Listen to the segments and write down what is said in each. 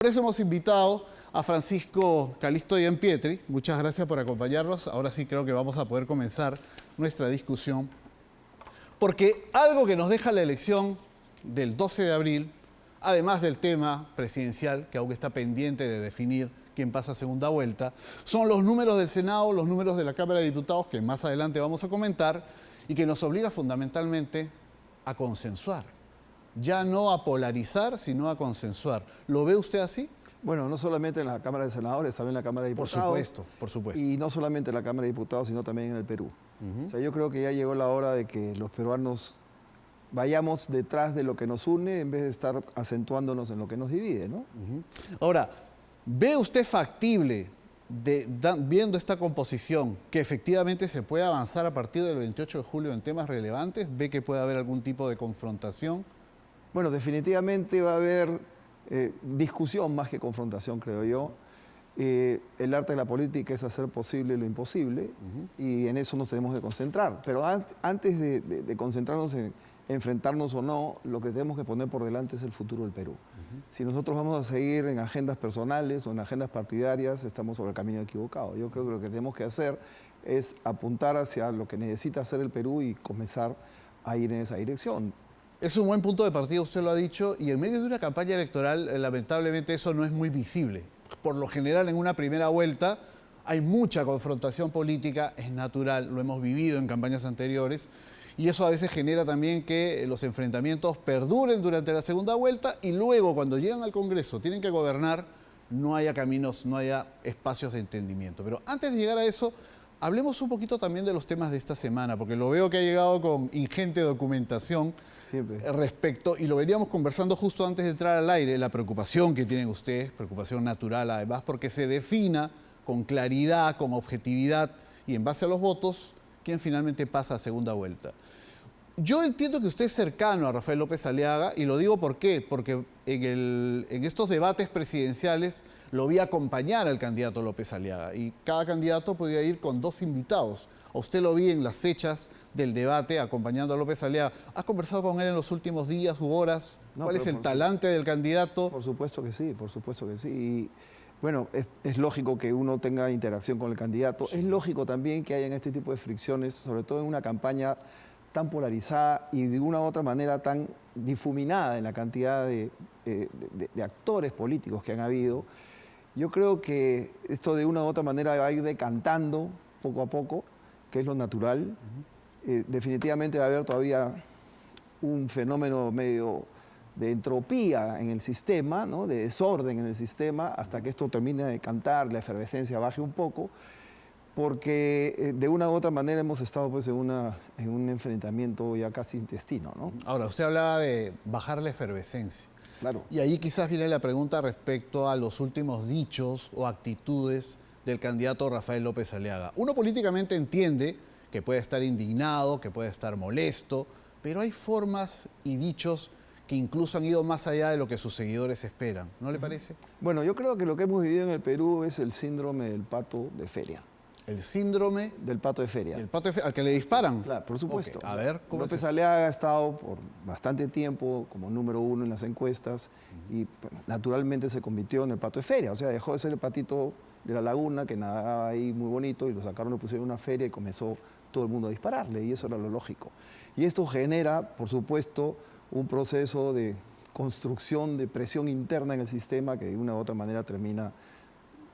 Por eso hemos invitado a Francisco Calixto Gianpietri. Muchas gracias por acompañarnos. Ahora sí creo que vamos a poder comenzar nuestra discusión. Porque algo que nos deja la elección del 12 de abril, además del tema presidencial, que aún está pendiente de definir quién pasa a segunda vuelta, son los números del Senado, los números de la Cámara de Diputados, que más adelante vamos a comentar, y que nos obliga fundamentalmente a consensuar. Ya no a polarizar, sino a consensuar. ¿Lo ve usted así? Bueno, no solamente en la Cámara de Senadores, también en la Cámara de Diputados. Por supuesto. Y no solamente en la Cámara de Diputados, sino también en el Perú. O sea, yo creo que ya llegó la hora de que los peruanos vayamos detrás de lo que nos une en vez de estar acentuándonos en lo que nos divide, ¿no? Ahora, ¿ve usted factible, viendo esta composición, que efectivamente se pueda avanzar a partir del 28 de julio en temas relevantes? ¿Ve que puede haber algún tipo de confrontación? Bueno, definitivamente va a haber discusión más que confrontación, creo yo. El arte de la política es hacer posible lo imposible y en eso nos tenemos que concentrar. Pero antes de concentrarnos en enfrentarnos o no, lo que tenemos que poner por delante es el futuro del Perú. Si nosotros vamos a seguir en agendas personales o en agendas partidarias, estamos sobre el camino equivocado. Yo creo que lo que tenemos que hacer es apuntar hacia lo que necesita hacer el Perú y comenzar a ir en esa dirección. Es un buen punto de partida, usted lo ha dicho, y en medio de una campaña electoral, lamentablemente eso no es muy visible. Por lo general, en una primera vuelta hay mucha confrontación política, es natural, lo hemos vivido en campañas anteriores, y eso a veces genera también que los enfrentamientos perduren durante la segunda vuelta y luego, cuando llegan al Congreso, tienen que gobernar, no haya caminos, no haya espacios de entendimiento. Pero antes de llegar a eso, hablemos un poquito también de los temas de esta semana, porque lo veo que ha llegado con ingente documentación respecto, y lo veníamos conversando justo antes de entrar al aire, la preocupación que tienen ustedes, preocupación natural además, porque se defina con claridad, con objetividad y en base a los votos, quién finalmente pasa a segunda vuelta. Yo entiendo que usted es cercano a Rafael López Aliaga, y lo digo ¿por qué? Porque en estos debates presidenciales lo vi acompañar al candidato López Aliaga, y cada candidato podía ir con dos invitados. A usted lo vi en las fechas del debate acompañando a López Aliaga. ¿Has conversado con él en los últimos días u horas? No, ¿cuál es el talante del candidato? Por supuesto que sí, por supuesto que sí. Y bueno, es lógico que uno tenga interacción con el candidato. Sí. Es lógico también que hayan este tipo de fricciones, sobre todo en una campaña tan polarizada y de una u otra manera tan difuminada en la cantidad de actores políticos que han habido. Yo creo que esto de una u otra manera va a ir decantando poco a poco, que es lo natural. Definitivamente va a haber todavía un fenómeno medio de entropía en el sistema, ¿no? De desorden en el sistema, hasta que esto termine de decantar, la efervescencia baje un poco, porque de una u otra manera hemos estado pues, en un enfrentamiento ya casi intestino, ¿no? Ahora, usted hablaba de bajar la efervescencia. Claro. Y ahí quizás viene la pregunta respecto a los últimos dichos o actitudes del candidato Rafael López Aliaga. Uno políticamente entiende que puede estar indignado, que puede estar molesto, pero hay formas y dichos que incluso han ido más allá de lo que sus seguidores esperan. ¿No le parece? Bueno, yo creo que lo que hemos vivido en el Perú es el síndrome del pato de feria. El síndrome del pato de feria. ¿El pato de feria al que le disparan? Claro, por supuesto. Okay. A ver, ¿cómo López Aliaga ha estado por bastante tiempo como número 1 en las encuestas y naturalmente se convirtió en el pato de feria. O sea, dejó de ser el patito de la laguna que nadaba ahí muy bonito y lo sacaron, lo pusieron en una feria y comenzó todo el mundo a dispararle, y eso era lo lógico. Y esto genera, por supuesto, un proceso de construcción de presión interna en el sistema que de una u otra manera termina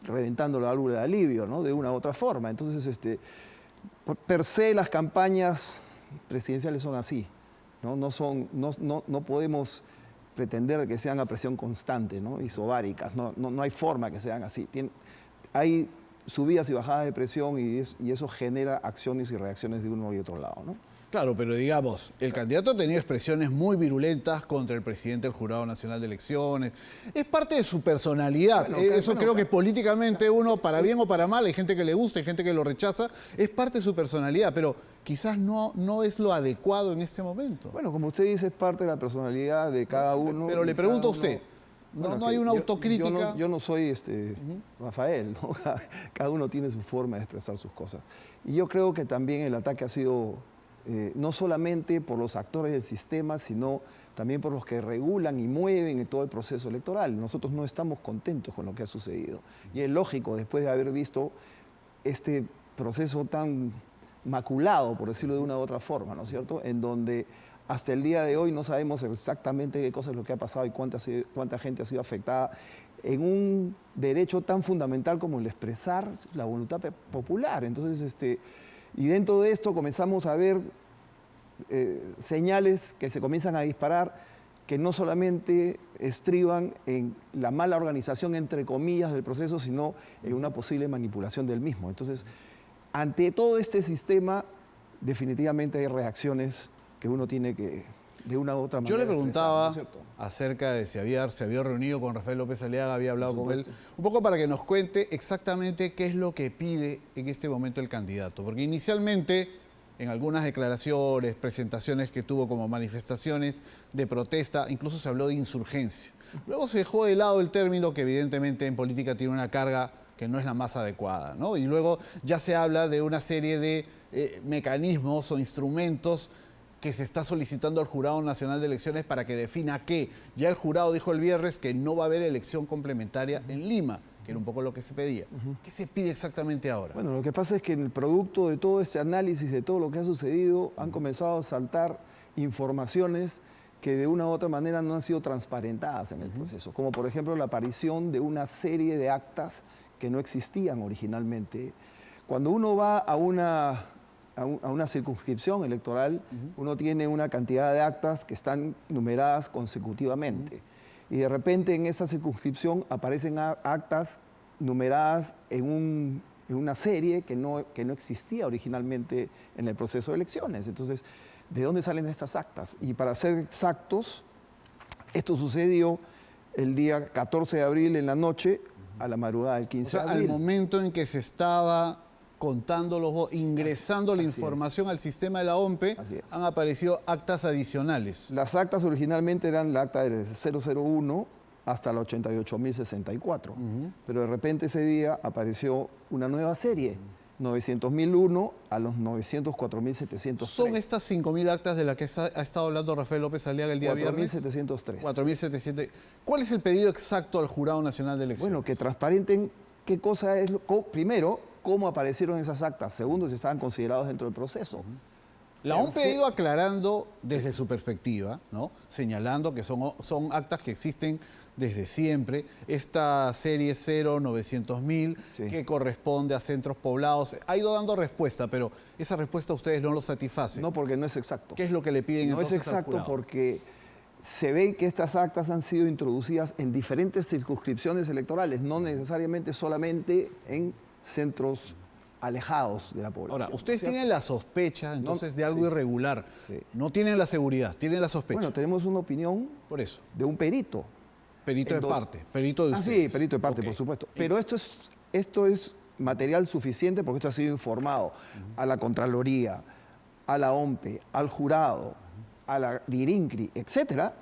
reventando la válvula de alivio, ¿no? De una u otra forma. Entonces, per se las campañas presidenciales son así, ¿no? No podemos pretender que sean a presión constante, ¿no? Isobáricas, no hay forma que sean así. Hay subidas y bajadas de presión y eso genera acciones y reacciones de uno y otro lado, ¿no? Claro, pero digamos, el candidato ha tenido expresiones muy virulentas contra el presidente del Jurado Nacional de Elecciones. Es parte de su personalidad. Creo que políticamente uno, para bien o para mal, hay gente que le gusta, hay gente que lo rechaza, es parte de su personalidad, pero quizás no es lo adecuado en este momento. Bueno, como usted dice, es parte de la personalidad de cada uno. Pero le pregunto a usted, ¿no hay una autocrítica? Yo no soy Rafael, ¿no? Cada uno tiene su forma de expresar sus cosas. Y yo creo que también el ataque ha sido no solamente por los actores del sistema, sino también por los que regulan y mueven en todo el proceso electoral. Nosotros no estamos contentos con lo que ha sucedido. Y es lógico, después de haber visto este proceso tan maculado, por decirlo de una u otra forma, ¿no es cierto?, en donde hasta el día de hoy no sabemos exactamente qué cosa es lo que ha pasado y cuánta gente ha sido afectada en un derecho tan fundamental como el expresar la voluntad popular. Entonces, y dentro de esto comenzamos a ver señales que se comienzan a disparar que no solamente estriban en la mala organización, entre comillas, del proceso, sino en una posible manipulación del mismo. Entonces, ante todo este sistema, definitivamente hay reacciones que uno tiene que, de una u otra manera, yo le preguntaba expresar, ¿no es cierto?, acerca de si se había reunido con Rafael López Aliaga, había hablado con él, un poco para que nos cuente exactamente qué es lo que pide en este momento el candidato. Porque inicialmente, en algunas declaraciones, presentaciones que tuvo como manifestaciones de protesta, incluso se habló de insurgencia. Luego se dejó de lado el término que evidentemente en política tiene una carga que no es la más adecuada, ¿no? Y luego ya se habla de una serie de mecanismos o instrumentos que se está solicitando al Jurado Nacional de Elecciones para que defina qué. Ya el jurado dijo el viernes que no va a haber elección complementaria en Lima, que era un poco lo que se pedía. ¿Qué se pide exactamente ahora? Bueno, lo que pasa es que en el producto de todo este análisis, de todo lo que ha sucedido, han comenzado a saltar informaciones que de una u otra manera no han sido transparentadas en el proceso, como por ejemplo la aparición de una serie de actas que no existían originalmente. Cuando uno va a una circunscripción electoral, uno tiene una cantidad de actas que están numeradas consecutivamente. Y de repente en esa circunscripción aparecen actas numeradas en una serie que no existía originalmente en el proceso de elecciones. Entonces, ¿de dónde salen estas actas? Y para ser exactos, esto sucedió el día 14 de abril en la noche, a la madrugada del 15 de abril. Al momento en que se estaba contando los votos, ingresando la información al sistema de la OMPE, han aparecido actas adicionales. Las actas originalmente eran la acta del 001 hasta la 88.064, pero de repente ese día apareció una nueva serie, 900.001 a los 904.703. ¿Son estas 5.000 actas de las que ha estado hablando Rafael López Aliaga el día viernes? 4.703. 4.700. ¿Cuál es el pedido exacto al Jurado Nacional de Elecciones? Bueno, que transparenten qué cosa es, primero, cómo aparecieron esas actas. Segundo, si estaban considerados dentro del proceso. La OMPE ha ido aclarando desde su perspectiva, ¿no?, señalando que son actas que existen desde siempre. Esta serie 0-900.000, que corresponde a centros poblados, ha ido dando respuesta, pero esa respuesta a ustedes no lo satisface. No, porque no es exacto. ¿Qué es lo que le piden entonces al jurado? No es exacto porque se ve que estas actas han sido introducidas en diferentes circunscripciones electorales, no necesariamente solamente en centros alejados de la población. Ahora, ustedes tienen la sospecha entonces de algo irregular. No tienen la seguridad, tienen la sospecha. Bueno, tenemos una opinión por eso de un perito. Perito de parte, perito de ustedes. Sí, perito de parte, por supuesto. Pero esto es material suficiente porque esto ha sido informado a la Contraloría, a la OMPE, al jurado, a la DIRINCRI, etcétera.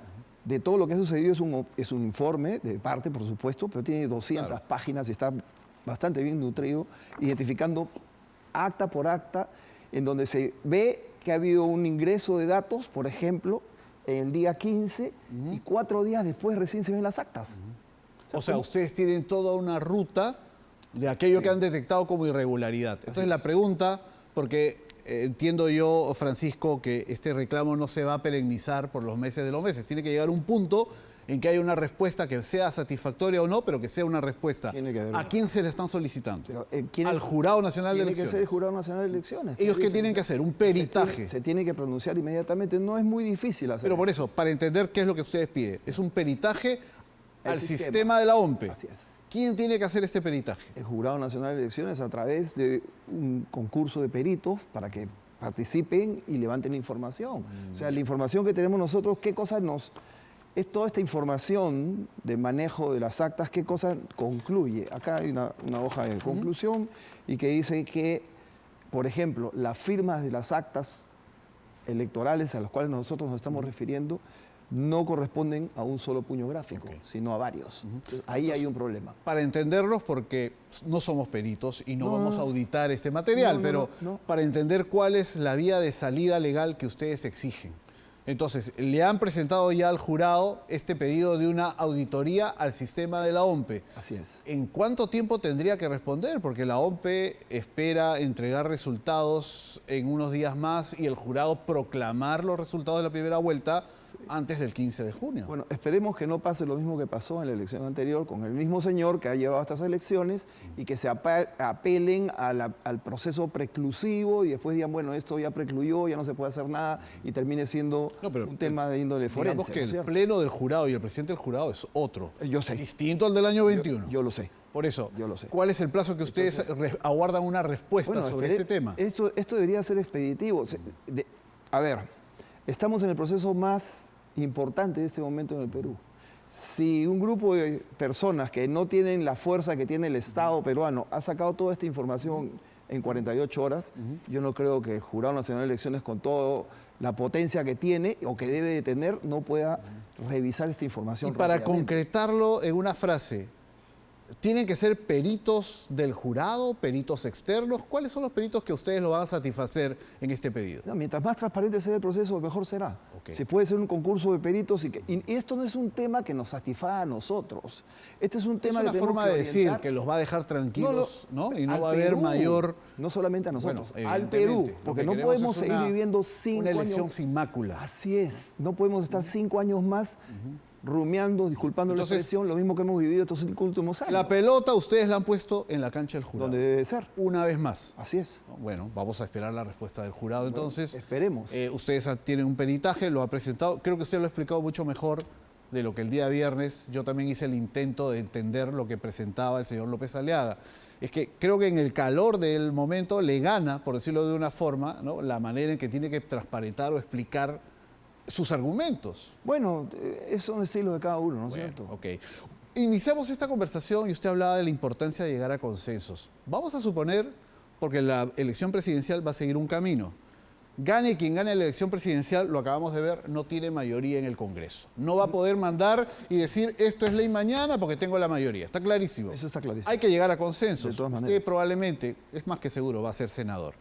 De todo lo que ha sucedido es un informe de parte, por supuesto, pero tiene 200 páginas y está bastante bien nutrido, identificando acta por acta, en donde se ve que ha habido un ingreso de datos, por ejemplo, en el día 15, y 4 días después recién se ven las actas. O sea, ustedes tienen toda una ruta de aquello que han detectado como irregularidad. Entonces la pregunta, porque entiendo yo, Francisco, que este reclamo no se va a perennizar por los meses de los meses. Tiene que llegar un punto en que haya una respuesta que sea satisfactoria o no, pero que sea una respuesta. ¿A quién se le están solicitando? Pero, al Jurado Nacional de Elecciones. Tiene que ser el Jurado Nacional de Elecciones. ¿Ellos qué tienen que hacer? ¿Un peritaje? Se tiene que pronunciar inmediatamente. No es muy difícil hacer Pero por eso, para entender qué es lo que ustedes piden, es un peritaje al sistema de la OMPE. Así es. ¿Quién tiene que hacer este peritaje? El Jurado Nacional de Elecciones, a través de un concurso de peritos para que participen y levanten la información. O sea, la información que tenemos nosotros, ¿qué cosas es toda esta información de manejo de las actas, qué cosa concluye? Acá hay una hoja de conclusión y que dice que, por ejemplo, las firmas de las actas electorales a las cuales nosotros nos estamos refiriendo no corresponden a un solo puño gráfico, Ok. sino a varios. Entonces, ahí hay un problema. Para entenderlos, porque no somos peritos y no No, vamos no. a auditar este material, No, no, pero no. para entender cuál es la vía de salida legal que ustedes exigen. Entonces, le han presentado ya al jurado este pedido de una auditoría al sistema de la OMPE. Así es. ¿En cuánto tiempo tendría que responder? Porque la OMPE espera entregar resultados en unos días más y el jurado proclamar los resultados de la primera vuelta antes del 15 de junio. Bueno, esperemos que no pase lo mismo que pasó en la elección anterior con el mismo señor que ha llevado estas elecciones y que se apelen al proceso preclusivo y después digan, bueno, esto ya precluyó, ya no se puede hacer nada y termine siendo No, pero, un tema de índole forense. Digamos que ¿no es el cierto? pleno del jurado y el presidente del jurado es otro. Yo sé. Distinto al del año 21. Yo lo sé. Por eso, Yo lo sé. ¿cuál es el plazo que ustedes aguardan una respuesta Bueno, sobre este tema? Esto debería ser expeditivo. A ver, estamos en el proceso más importante de este momento en el Perú. Si un grupo de personas que no tienen la fuerza que tiene el Estado peruano ha sacado toda esta información en 48 horas, yo no creo que el Jurado Nacional de Elecciones, con toda la potencia que tiene o que debe de tener, no pueda revisar esta información. Y para rápidamente. concretarlo en una frase, ¿tienen que ser peritos del jurado, peritos externos? ¿Cuáles son los peritos que ustedes lo van a satisfacer en este pedido? No, mientras más transparente sea el proceso, mejor será. Ok. Se puede hacer un concurso de peritos y esto no es un tema que nos satisfaga a nosotros. Este es un Es tema una que tenemos forma que de decir orientar que los va a dejar tranquilos, ¿no? Y no al va a haber Perú, mayor... no solamente a nosotros, Bueno, al Perú, evidentemente, lo porque que no queremos podemos es seguir viviendo 5 una años. elección sin mácula. Así es, no podemos estar 5 años más rumiando, disculpando la Entonces, expresión, lo mismo que hemos vivido estos 5 últimos años. La pelota ustedes la han puesto en la cancha del jurado. donde debe ser. Una vez más. Así es. ¿No? Bueno, vamos a esperar la respuesta del jurado entonces. Esperemos. Ustedes tienen un peritaje, lo ha presentado. Creo que usted lo ha explicado mucho mejor de lo que el día viernes. Yo también hice el intento de entender lo que presentaba el señor López Aliaga. Es que creo que en el calor del momento le gana, por decirlo de una forma, ¿no?, la manera en que tiene que transparentar o explicar sus argumentos. Bueno, son estilos de cada uno, ¿no es Bueno, cierto? ok. Iniciamos esta conversación y usted hablaba de la importancia de llegar a consensos. Vamos a suponer, porque la elección presidencial va a seguir un camino. Gane quien gane la elección presidencial, lo acabamos de ver, no tiene mayoría en el Congreso. No va a poder mandar y decir esto es ley mañana porque tengo la mayoría. Está clarísimo. Eso está clarísimo. Hay que llegar a consensos. De todas Usted maneras. probablemente, es más que seguro, va a ser senador.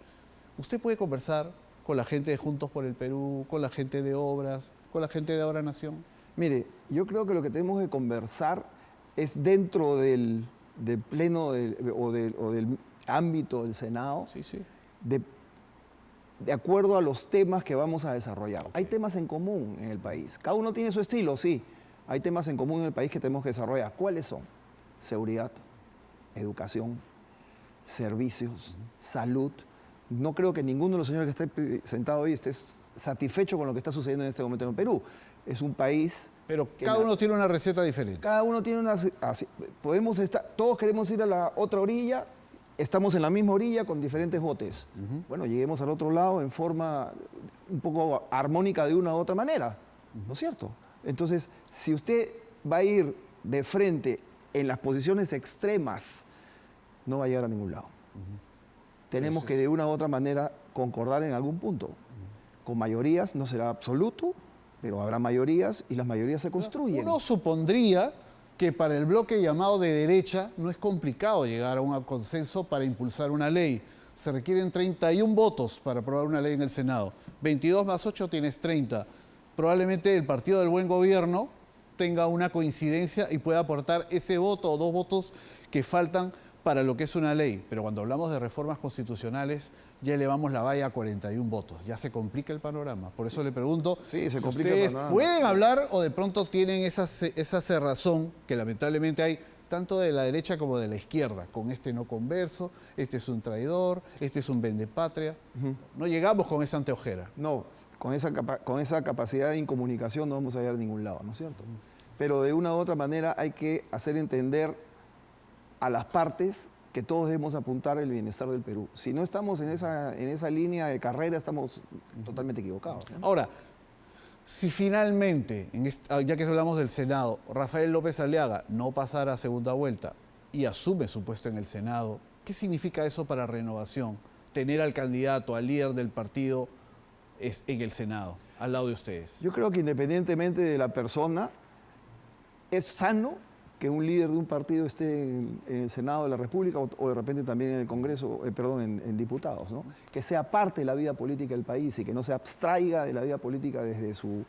Usted puede conversar con la gente de Juntos por el Perú, con la gente de Obras, con la gente de Ahora Nación. Mire, yo creo que lo que tenemos que conversar es dentro del pleno o del ámbito del Senado, Sí, sí. de acuerdo a los temas que vamos a desarrollar. Hay temas en común en el país. Cada uno tiene su estilo, sí. Hay temas en común en el país que tenemos que desarrollar. ¿Cuáles son? Seguridad, educación, servicios, salud. No creo que ninguno de los señores que esté sentado hoy esté satisfecho con lo que está sucediendo en este momento en el Perú. Es un país... Pero que cada uno tiene una receta diferente. Cada uno tiene una... podemos estar, todos queremos ir a la otra orilla, estamos en la misma orilla con diferentes botes. Bueno, lleguemos al otro lado en forma un poco armónica de una u otra manera, ¿no es cierto? Entonces, si usted va a ir de frente en las posiciones extremas, no va a llegar a ningún lado. Tenemos que de una u otra manera concordar en algún punto. Con mayorías no será absoluto, pero habrá mayorías y las mayorías se construyen. Uno supondría que para el bloque llamado de derecha no es complicado llegar a un consenso para impulsar una ley. Se requieren 31 votos para aprobar una ley en el Senado. 22 más 8 tienes 30. Probablemente el Partido del Buen Gobierno tenga una coincidencia y pueda aportar ese voto o 2 votos que faltan para lo que es una ley. Pero cuando hablamos de reformas constitucionales, ya elevamos la valla a 41 votos. Ya se complica el panorama. Por eso le pregunto, Sí, se si complica el ustedes panorama. pueden hablar o de pronto tienen esa cerrazón que lamentablemente hay tanto de la derecha como de la izquierda, con este no converso, este es un traidor, este es un vendepatria. No llegamos con esa anteojera. No, con esa capacidad de incomunicación no vamos a llegar a ningún lado, ¿no es cierto? Pero de una u otra manera hay que hacer entender a las partes que todos debemos apuntar el bienestar del Perú. Si no estamos en esa línea de carrera, estamos totalmente equivocados, ¿no? Ahora, si finalmente, ya que hablamos del Senado, Rafael López Aliaga no pasara a segunda vuelta y asume su puesto en el Senado, ¿qué significa eso para Renovación? Tener al candidato, al líder del partido en el Senado. al lado de ustedes? Yo creo que independientemente de la persona, es sano que un líder de un partido esté en el Senado de la República o de repente también en el Congreso, en diputados, ¿no? Que sea parte de la vida política del país y que no se abstraiga de la vida política desde su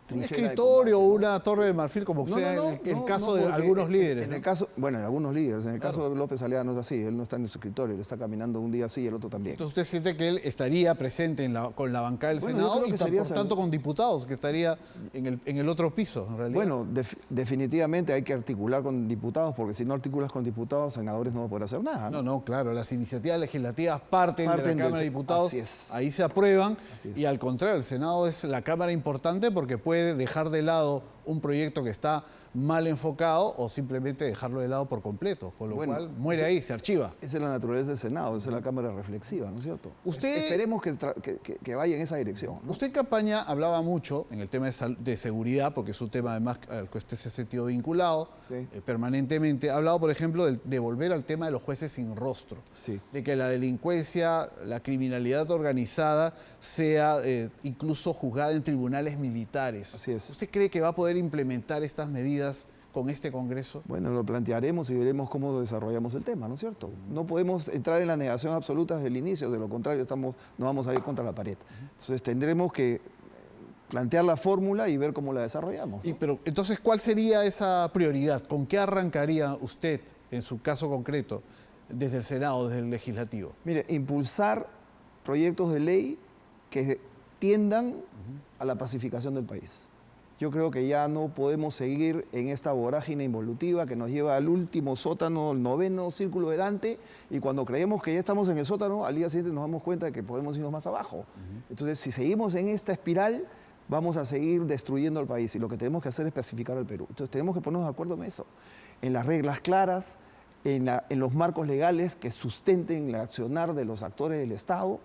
Un trinchera de escritorio o combate, ¿no? una torre de marfil, como sea en el caso de porque algunos líderes. En ¿no? el caso, bueno, en algunos líderes. En el Claro. caso de López Aliaga no es así. Él no está en su escritorio, él está caminando un día así y el otro también. Entonces usted siente que él estaría presente con la bancada del Bueno, yo Senado creo y que sería por tanto con diputados, que estaría en el otro piso, en realidad. Bueno, definitivamente hay que articular con diputados, porque si no articulas con diputados, senadores no van a poder hacer nada, ¿no? No, claro, las iniciativas legislativas parten de la Parten Cámara de del- Diputados, así es. ahí se aprueban Así es. y al contrario, el Senado es la Cámara importante porque puede dejar de lado un proyecto que está mal enfocado o simplemente dejarlo de lado por completo, con lo Bueno, cual muere ahí, se archiva. Esa es la naturaleza del Senado, esa es la Cámara reflexiva, ¿no es cierto? Usted- Esperemos que vaya en esa dirección, ¿no? Usted en campaña hablaba mucho en el tema de seguridad, porque es un tema además al que usted se ha sentido vinculado Sí. permanentemente. Ha hablado, por ejemplo, de volver al tema de los jueces sin rostro, Sí. de que la delincuencia, la criminalidad organizada sea incluso juzgada en tribunales militares. Así es. ¿Usted cree que va a poder implementar estas medidas con este Congreso? Bueno, lo plantearemos y veremos cómo desarrollamos el tema, ¿no es cierto? No podemos entrar en la negación absoluta desde el inicio, de lo contrario nos vamos a ir contra la pared. Entonces tendremos que plantear la fórmula y ver cómo la desarrollamos, ¿no? Pero entonces, ¿cuál sería esa prioridad? ¿Con qué arrancaría usted, en su caso concreto, desde el Senado, desde el Legislativo? Mire, impulsar proyectos de ley que tiendan a la pacificación del país. Yo creo que ya no podemos seguir en esta vorágine involutiva que nos lleva al último sótano, el 9º círculo de Dante, y cuando creemos que ya estamos en el sótano, al día siguiente nos damos cuenta de que podemos irnos más abajo. Entonces, si seguimos en esta espiral, vamos a seguir destruyendo al país, y lo que tenemos que hacer es pacificar al Perú. Entonces, tenemos que ponernos de acuerdo en eso, en las reglas claras, en los marcos legales que sustenten el accionar de los actores del Estado,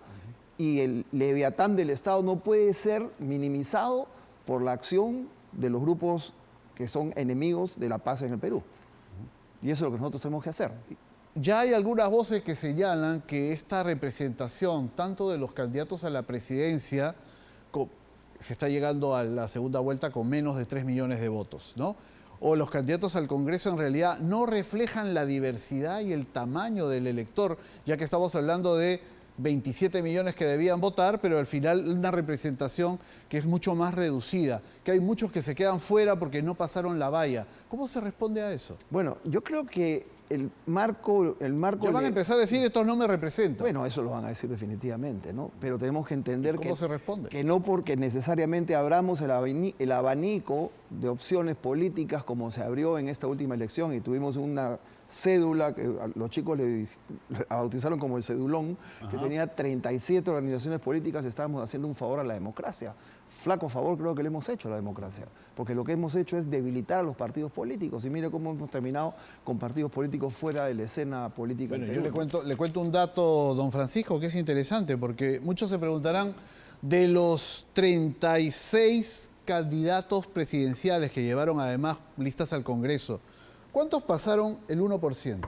y el leviatán del Estado no puede ser minimizado por la acción de los grupos que son enemigos de la paz en el Perú. Y eso es lo que nosotros tenemos que hacer. Ya hay algunas voces que señalan que esta representación, tanto de los candidatos a la presidencia, se está llegando a la segunda vuelta con menos de 3 millones de votos, ¿no? O los candidatos al Congreso en realidad no reflejan la diversidad y el tamaño del elector, ya que estamos hablando de 27 millones que debían votar, pero al final una representación que es mucho más reducida, que hay muchos que se quedan fuera porque no pasaron la valla. ¿Cómo se responde a eso? Bueno, yo creo que el marco Ya van a empezar a decir, estos no me representan. Bueno, eso lo van a decir definitivamente, ¿no? Pero tenemos que entender ¿Cómo se responde? que no porque necesariamente abramos el abanico de opciones políticas como se abrió en esta última elección y tuvimos una cédula que a los chicos le bautizaron como el cedulón, que tenía 37 organizaciones políticas, le estábamos haciendo un favor a la democracia. Flaco favor creo que le hemos hecho a la democracia, porque lo que hemos hecho es debilitar a los partidos políticos. Y mire cómo hemos terminado con partidos políticos fuera de la escena política Bueno, del yo Perú. le cuento un dato, don Francisco, que es interesante, porque muchos se preguntarán, de los 36 candidatos presidenciales que llevaron además listas al Congreso, ¿cuántos pasaron el 1%?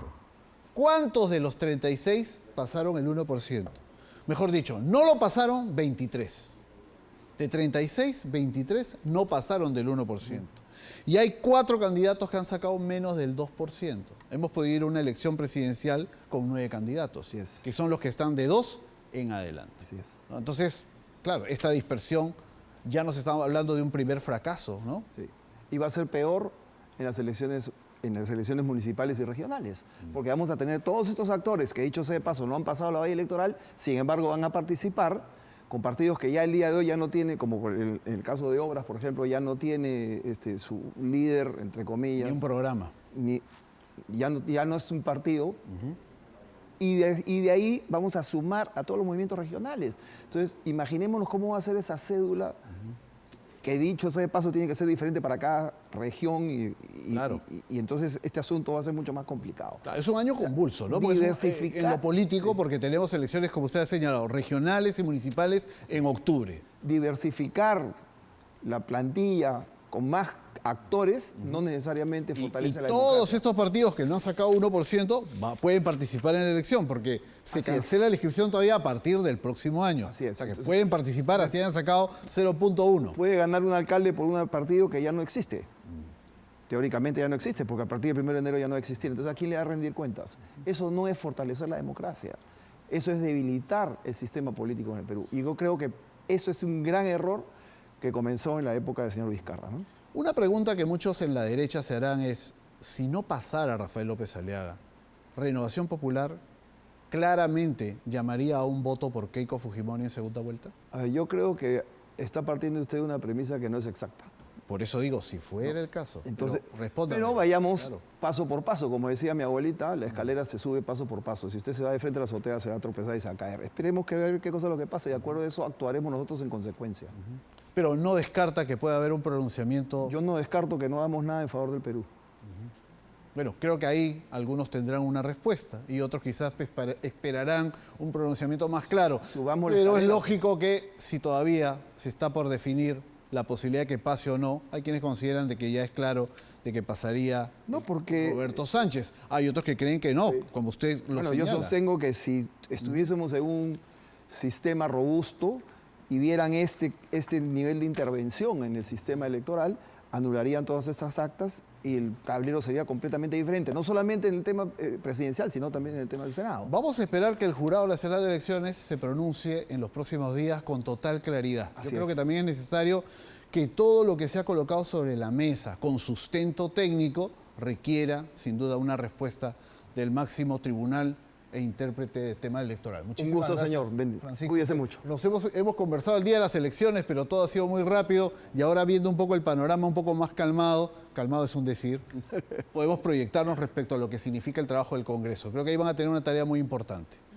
¿Cuántos de los 36 pasaron el 1%? Mejor dicho, no lo pasaron 23. De 36, 23 no pasaron del 1%. Y hay 4 candidatos que han sacado menos del 2%. Hemos podido ir a una elección presidencial con 9 candidatos, Así es. que son los que están de 2 en adelante. Así es. ¿No? Entonces, claro, esta dispersión ya nos estamos hablando de un primer fracaso, ¿no? Sí. Y va a ser peor en las elecciones municipales y regionales, porque vamos a tener todos estos actores que, dicho sea de paso, no han pasado la valla electoral, sin embargo van a participar con partidos que ya el día de hoy ya no tiene, como en el caso de Obras, por ejemplo, ya no tiene su líder, entre comillas. Y un programa. Ya no es un partido. Y de ahí vamos a sumar a todos los movimientos regionales. Entonces, imaginémonos cómo va a ser esa cédula, que dicho sea de paso tiene que ser diferente para cada región Claro. y entonces este asunto va a ser mucho más complicado. Claro, es un año convulso, ¿no? Porque diversificar, en lo político, porque tenemos elecciones, como usted ha señalado, regionales y municipales en octubre. Diversificar la plantilla con más actores no necesariamente fortalece la todos democracia. estos partidos que no han sacado 1% pueden participar en la elección porque se Así cancela la inscripción todavía a partir del próximo año. Así es. O sea que Entonces, pueden participar así hayan sacado 0.1. puede ganar un alcalde por un partido que ya no existe. Teóricamente ya no existe, porque a partir del 1 de enero ya no va a existir. Entonces, ¿a quién le va a rendir cuentas? Eso no es fortalecer la democracia. Eso es debilitar el sistema político en el Perú. Y yo creo que eso es un gran error que comenzó en la época del señor Vizcarra, ¿no? Una pregunta que muchos en la derecha se harán es, si no pasara Rafael López Aliaga, Renovación Popular claramente llamaría a un voto por Keiko Fujimori en segunda vuelta. A ver, yo creo que está partiendo usted de una premisa que no es exacta. Por eso digo, si fuera el caso. Entonces, responda. pero vayamos Claro. paso por paso. Como decía mi abuelita, la escalera se sube paso por paso. Si usted se va de frente a la azotea, se va a tropezar y se va a caer. Esperemos que ver qué cosa es lo que pasa. Y de acuerdo a eso, actuaremos nosotros en consecuencia. Pero no descarta que pueda haber un pronunciamiento. Yo no descarto que no hagamos nada en favor del Perú. Bueno, creo que ahí algunos tendrán una respuesta y otros quizás esperarán un pronunciamiento más claro. Subamos la Pero es escalera. lógico que si todavía se está por definir la posibilidad de que pase o no, hay quienes consideran de que ya es claro de que pasaría No, porque... Roberto Sánchez. Hay otros que creen que no, como usted lo Bueno, señala. yo sostengo que si estuviésemos en un sistema robusto y vieran este nivel de intervención en el sistema electoral, anularían todas estas actas y el tablero sería completamente diferente, no solamente en el tema presidencial, sino también en el tema del Senado. Vamos a esperar que el Jurado Nacional de Elecciones se pronuncie en los próximos días con total claridad. Yo Así creo es. que también es necesario que todo lo que se ha colocado sobre la mesa con sustento técnico requiera, sin duda, una respuesta del máximo tribunal e intérprete de tema electoral. Muchísimas gusto, gracias, señor. Francisco. Cuídese mucho. Hemos conversado el día de las elecciones, pero todo ha sido muy rápido y ahora viendo un poco el panorama un poco más calmado es un decir, podemos proyectarnos respecto a lo que significa el trabajo del Congreso. Creo que ahí van a tener una tarea muy importante.